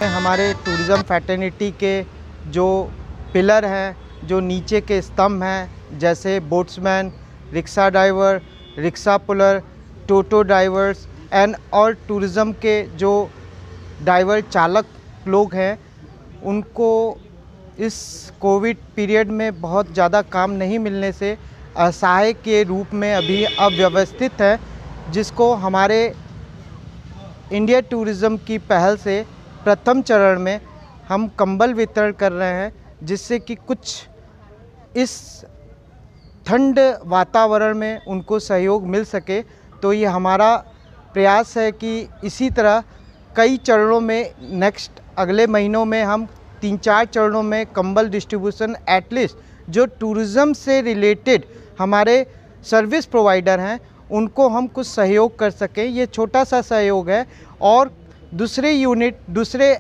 हमारे tourism fraternity के जो पिलर हैं, जो नीचे के स्तंभ हैं, जैसे boatsman, rickshaw driver, rickshaw puller, toto drivers and और टूरिज़्म के जो ड्राइवर चालक लोग हैं, उनको इस कोविड पीरियड में बहुत ज़्यादा काम नहीं मिलने से असहाय के रूप में अभी अव्यवस्थित है, जिसको हमारे इंडिया टूरिज़्म की पहल से प्रथम चरण में हम कंबल वितरण कर रहे हैं, जिससे कि कुछ इस ठंड वातावरण में उनको सहयोग मिल सके। तो ये हमारा प्रयास है कि इसी तरह कई चरणों में नेक्स्ट अगले महीनों में हम 3-4 चरणों में कंबल डिस्ट्रीब्यूशन एटलीस्ट जो टूरिज़्म से रिलेटेड हमारे सर्विस प्रोवाइडर हैं उनको हम कुछ सहयोग कर सकें। ये छोटा सा सहयोग है और दूसरे यूनिट दूसरे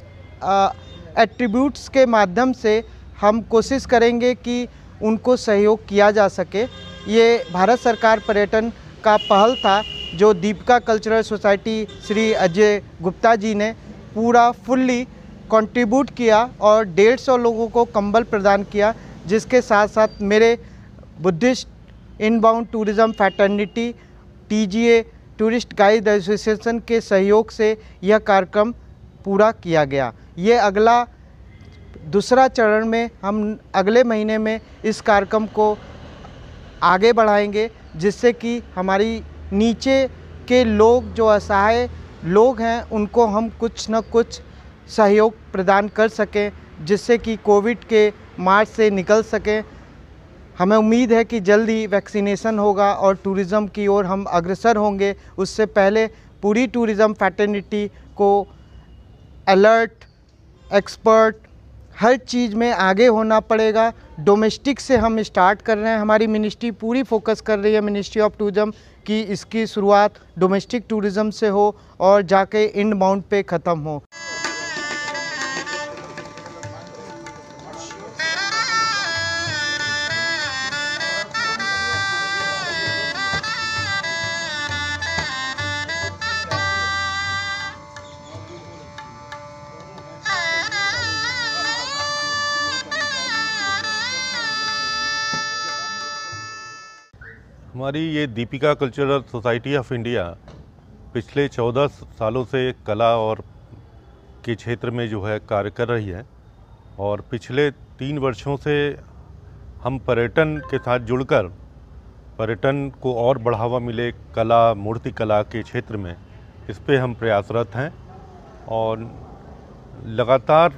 एट्रीब्यूट्स के माध्यम से हम कोशिश करेंगे कि उनको सहयोग किया जा सके। ये भारत सरकार पर्यटन का पहल था जो दीपिका कल्चरल सोसाइटी श्री अजय गुप्ता जी ने पूरा फुल्ली कंट्रीब्यूट किया और 150 लोगों को कंबल प्रदान किया, जिसके साथ साथ मेरे Buddhist inbound tourism fraternity TGA tourist guide association के सहयोग से यह कार्यक्रम पूरा किया गया। ये अगला दूसरा चरण में हम अगले महीने में इस कार्यक्रम को आगे बढ़ाएंगे, जिससे कि हमारी नीचे के लोग जो असहाय लोग हैं उनको हम कुछ न कुछ सहयोग प्रदान कर सकें, जिससे कि कोविड के मार से निकल सकें। हमें उम्मीद है कि जल्दी वैक्सीनेशन होगा और टूरिज़्म की ओर हम अग्रसर होंगे। उससे पहले पूरी टूरिज़्म फैटर्निटी को अलर्ट, एक्सपर्ट, हर चीज़ में आगे होना पड़ेगा। डोमेस्टिक से हम स्टार्ट कर रहे हैं, हमारी मिनिस्ट्री पूरी फोकस कर रही है, मिनिस्ट्री ऑफ टूरिज़्म की इसकी शुरुआत डोमेस्टिक टूरिज़्म से हो और जाके इनबाउंड पे ख़त्म हो। हमारी ये Deepika cultural society of India पिछले 14 सालों से कला और के क्षेत्र में जो है कार्य कर रही है और पिछले 3 वर्षों से हम पर्यटन के साथ जुड़कर पर्यटन को और बढ़ावा मिले कला, मूर्ति कला के क्षेत्र में, इस पे हम प्रयासरत हैं। और लगातार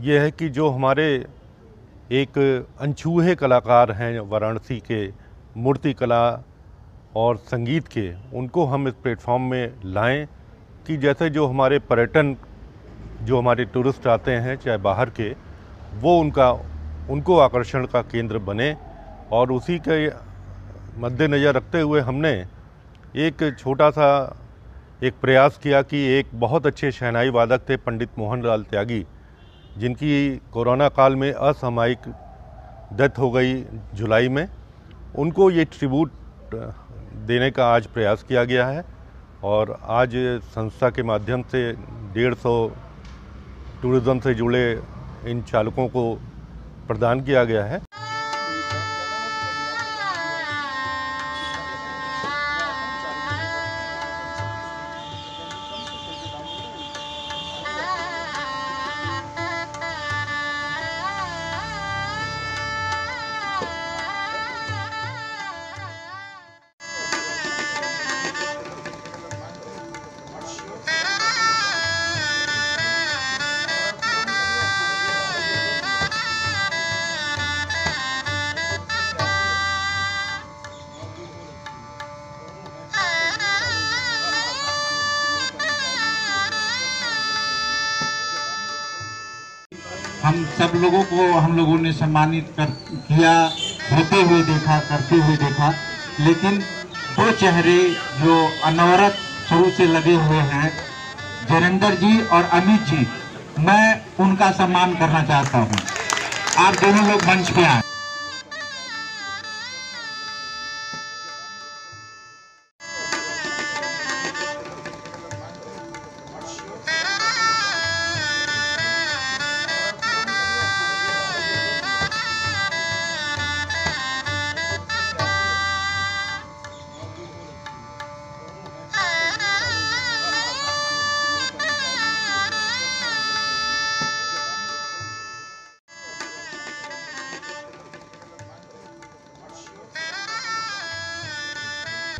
ये है कि जो हमारे एक अनछूहे कलाकार हैं वाराणसी के मूर्ति कला और संगीत के, उनको हम इस प्लेटफॉर्म में लाएं कि जैसे जो हमारे पर्यटन जो हमारे टूरिस्ट आते हैं चाहे बाहर के, वो उनको आकर्षण का केंद्र बने। और उसी के मद्देनज़र रखते हुए हमने एक छोटा सा एक प्रयास किया कि एक बहुत अच्छे शहनाई वादक थे पंडित मोहन लाल त्यागी, जिनकी कोरोना काल में असामयिक डेथ हो गई जुलाई में, उनको ये ट्रिब्यूट देने का आज प्रयास किया गया है। और आज संस्था के माध्यम से 150 टूरिज़्म से जुड़े इन चालकों को प्रदान किया गया है। हम सब लोगों को हम लोगों ने सम्मानित किया, होते हुए देखा, करते हुए देखा, लेकिन 2 चेहरे जो अनवरत शुरू से लगे हुए हैं, जयेंद्र जी और अमित जी, मैं उनका सम्मान करना चाहता हूं। आप दोनों लोग मंच पे आए।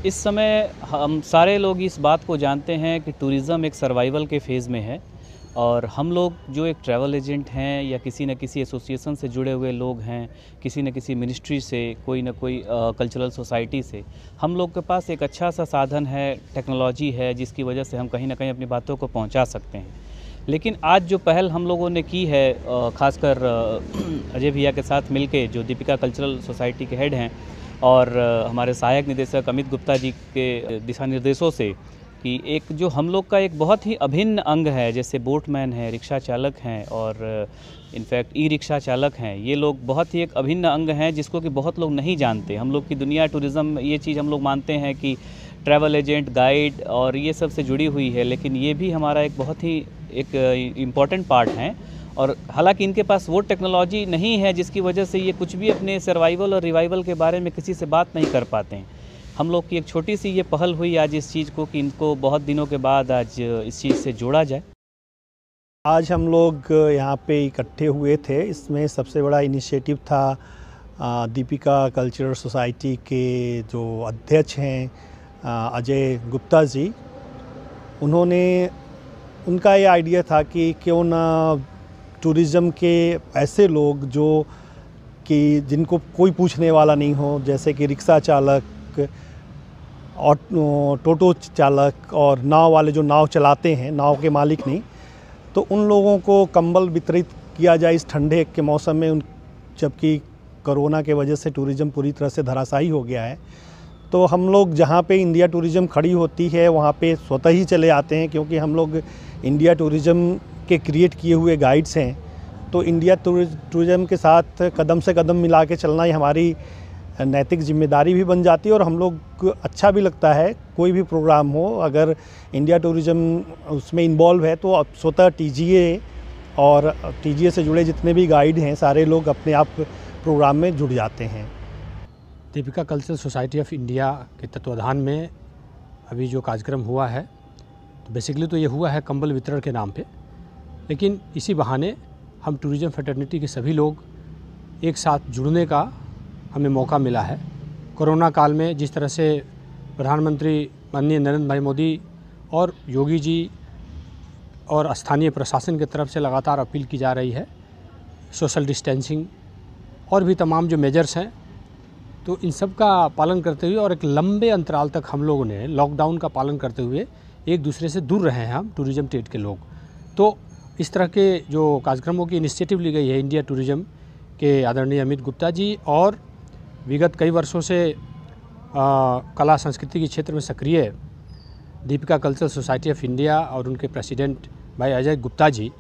इस समय हम सारे लोग इस बात को जानते हैं कि टूरिज़्म एक सर्वाइवल के फेज़ में है और हम लोग जो एक ट्रैवल एजेंट हैं या किसी न किसी एसोसिएशन से जुड़े हुए लोग हैं, किसी न किसी मिनिस्ट्री से, कोई न कोई कल्चरल सोसाइटी से, हम लोग के पास एक अच्छा सा साधन है, टेक्नोलॉजी है, जिसकी वजह से हम कहीं ना कहीं अपनी बातों को पहुंचा सकते हैं। लेकिन आज जो पहल हम लोगों ने की है, ख़ासकर अजय भैया के साथ मिलके, जो दीपिका कल्चरल सोसाइटी के हेड हैं, और हमारे सहायक निदेशक अमित गुप्ता जी के दिशा निर्देशों से, कि एक जो हम लोग का एक बहुत ही अभिन्न अंग है, जैसे बोटमैन है, रिक्शा चालक हैं और इनफैक्ट ई रिक्शा चालक हैं, ये लोग बहुत ही एक अभिन्न अंग हैं जिसको कि बहुत लोग नहीं जानते। हम लोग की दुनिया टूरिज़्म, ये चीज़ हम लोग मानते हैं कि ट्रैवल एजेंट, गाइड और ये सब से जुड़ी हुई है, लेकिन ये भी हमारा एक बहुत ही एक इम्पॉर्टेंट पार्ट है। और हालांकि इनके पास वो टेक्नोलॉजी नहीं है जिसकी वजह से ये कुछ भी अपने सर्वाइवल और रिवाइवल के बारे में किसी से बात नहीं कर पाते हैं। हम लोग की एक छोटी सी ये पहल हुई आज इस चीज़ को, कि इनको बहुत दिनों के बाद आज इस चीज़ से जोड़ा जाए। आज हम लोग यहाँ पे इकट्ठे हुए थे, इसमें सबसे बड़ा इनिशिएटिव था दीपिका कल्चरल सोसाइटी के जो अध्यक्ष हैं अजय गुप्ता जी। उनका ये आइडिया था कि क्यों ना टूरिज़्म के ऐसे लोग जो कि जिनको कोई पूछने वाला नहीं हो, जैसे कि रिक्शा चालक और टोटो चालक और नाव वाले जो नाव चलाते हैं, नाव के मालिक नहीं, तो उन लोगों को कंबल वितरित किया जाए इस ठंडे के मौसम में, जबकि कोरोना के वजह से टूरिज़्म पूरी तरह से धराशायी हो गया है। तो हम लोग जहाँ पे इंडिया टूरिज़्म खड़ी होती है वहाँ पे स्वतः ही चले आते हैं, क्योंकि हम लोग इंडिया टूरिज़्म के क्रिएट किए हुए गाइड्स हैं। तो इंडिया टूरिज़्म के साथ कदम से कदम मिला के चलना ही हमारी नैतिक जिम्मेदारी भी बन जाती है, और हम लोग अच्छा भी लगता है। कोई भी प्रोग्राम हो, अगर इंडिया टूरिज़्म उसमें इन्वॉल्व है, तो स्वतः टीजीए और टीजीए से जुड़े जितने भी गाइड हैं, सारे लोग अपने आप प्रोग्राम में जुड़ जाते हैं। Deepika cultural society of India के तत्वाधान में अभी जो कार्यक्रम हुआ है, तो बेसिकली तो ये हुआ है कंबल वितरण के नाम पे, लेकिन इसी बहाने हम टूरिज़्म फ्रेटर्निटी के सभी लोग एक साथ जुड़ने का हमें मौका मिला है। कोरोना काल में जिस तरह से प्रधानमंत्री माननीय नरेंद्र भाई मोदी और योगी जी और स्थानीय प्रशासन की तरफ से लगातार अपील की जा रही है, सोशल डिस्टेंसिंग और भी तमाम जो मेजर्स हैं, तो इन सब का पालन करते हुए और एक लंबे अंतराल तक हम लोगों ने लॉकडाउन का पालन करते हुए एक दूसरे से दूर रहे हैं हम टूरिज़्म ट्रेड के लोग। तो इस तरह के जो कार्यक्रमों की इनिशिएटिव ली गई है इंडिया टूरिज़्म के आदरणीय अमित गुप्ता जी, और विगत कई वर्षों से कला संस्कृति के क्षेत्र में सक्रिय Deepika cultural society of India और उनके प्रेसिडेंट भाई अजय गुप्ता जी,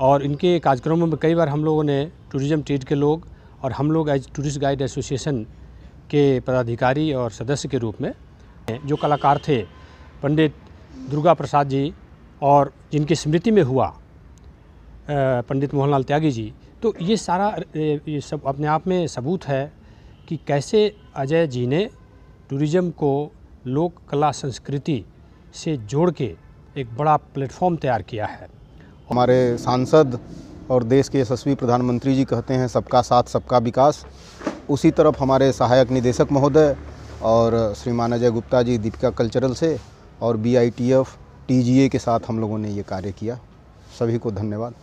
और इनके कार्यक्रमों में कई बार हम लोगों ने टूरिज़्म ट्रेड के लोग और हम लोग एज टूरिस्ट गाइड एसोसिएशन के पदाधिकारी और सदस्य के रूप में जो कलाकार थे, पंडित दुर्गा प्रसाद जी और जिनकी स्मृति में हुआ पंडित मोहनलाल त्यागी जी, तो ये सारा ये सब अपने आप में सबूत है कि कैसे अजय जी ने टूरिज़्म को लोक कला संस्कृति से जोड़ के एक बड़ा प्लेटफॉर्म तैयार किया है। हमारे सांसद और देश के यशस्वी प्रधानमंत्री जी कहते हैं सबका साथ सबका विकास, उसी तरफ हमारे सहायक निदेशक महोदय और श्रीमान अजय गुप्ता जी दीपिका कल्चरल से और BITF TGA के साथ हम लोगों ने ये कार्य किया। सभी को धन्यवाद।